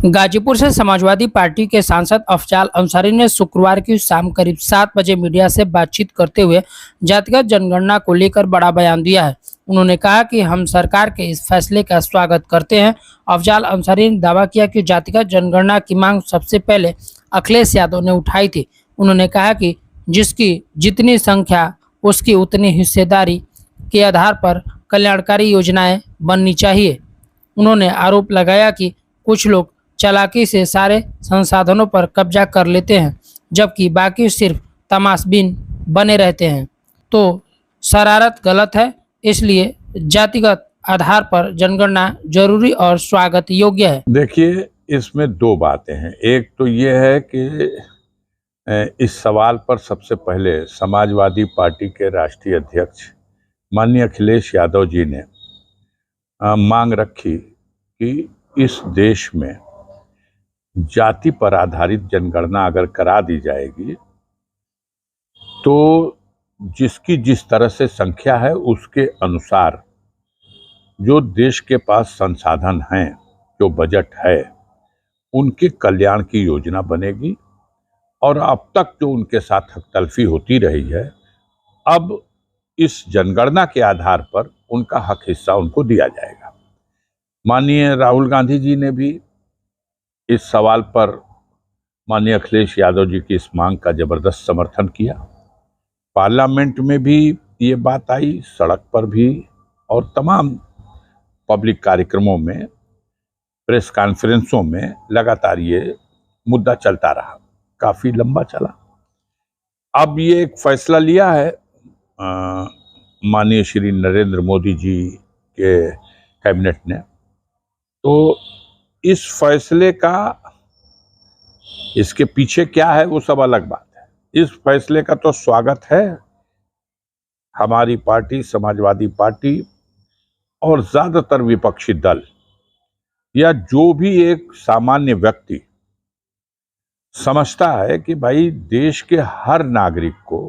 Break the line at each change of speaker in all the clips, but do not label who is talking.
गाजीपुर से समाजवादी पार्टी के सांसद अफजाल अंसारी ने शुक्रवार की शाम करीब 7 बजे मीडिया से बातचीत करते हुए जातिगत जनगणना को लेकर बड़ा बयान दिया है। उन्होंने कहा कि हम सरकार के इस फैसले का स्वागत करते हैं। अफजाल अंसारी ने दावा किया कि जातिगत जनगणना की मांग सबसे पहले अखिलेश यादव ने उठाई थी। उन्होंने कहा कि जिसकी जितनी संख्या उसकी उतनी हिस्सेदारी के आधार पर कल्याणकारी योजनाएं बननी चाहिए। उन्होंने आरोप लगाया कि कुछ लोग चालाकी से सारे संसाधनों पर कब्जा कर लेते हैं, जबकि बाकी सिर्फ तमाशबीन बने रहते हैं। तो शरारत गलत है, इसलिए जातिगत आधार पर जनगणना जरूरी और स्वागत योग्य है।
देखिए, इसमें दो बातें हैं। एक तो ये है कि इस सवाल पर सबसे पहले समाजवादी पार्टी के राष्ट्रीय अध्यक्ष माननीय अखिलेश यादव जी ने मांग रखी कि इस देश में जाति पर आधारित जनगणना अगर करा दी जाएगी तो जिसकी जिस तरह से संख्या है उसके अनुसार जो देश के पास संसाधन हैं, जो बजट है, उनके कल्याण की योजना बनेगी। और अब तक जो उनके साथ हकतलफी होती रही है, अब इस जनगणना के आधार पर उनका हक हिस्सा उनको दिया जाएगा। माननीय राहुल गांधी जी ने भी इस सवाल पर माननीय अखिलेश यादव जी की इस मांग का जबरदस्त समर्थन किया। पार्लियामेंट में भी ये बात आई, सड़क पर भी, और तमाम पब्लिक कार्यक्रमों में, प्रेस कॉन्फ्रेंसों में लगातार ये मुद्दा चलता रहा, काफी लंबा चला। अब ये एक फैसला लिया है माननीय श्री नरेंद्र मोदी जी के कैबिनेट ने, तो इस फैसले का, इसके पीछे क्या है वो सब अलग बात है। इस फैसले का तो स्वागत है। हमारी पार्टी, समाजवादी पार्टी, और ज्यादातर विपक्षी दल या जो भी एक सामान्य व्यक्ति समझता है कि भाई देश के हर नागरिक को,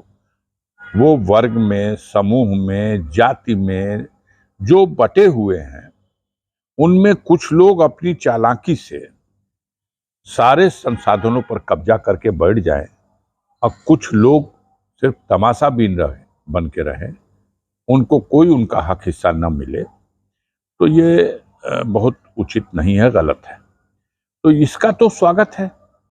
वो वर्ग में, समूह में, जाति में जो बटे हुए हैं, उनमें कुछ लोग अपनी चालाकी से सारे संसाधनों पर कब्जा करके बैठ जाएं और कुछ लोग सिर्फ तमाशा बीन बन के रहें, उनको कोई उनका हक हिस्सा न मिले, तो ये बहुत उचित नहीं है, गलत है। तो इसका तो स्वागत है।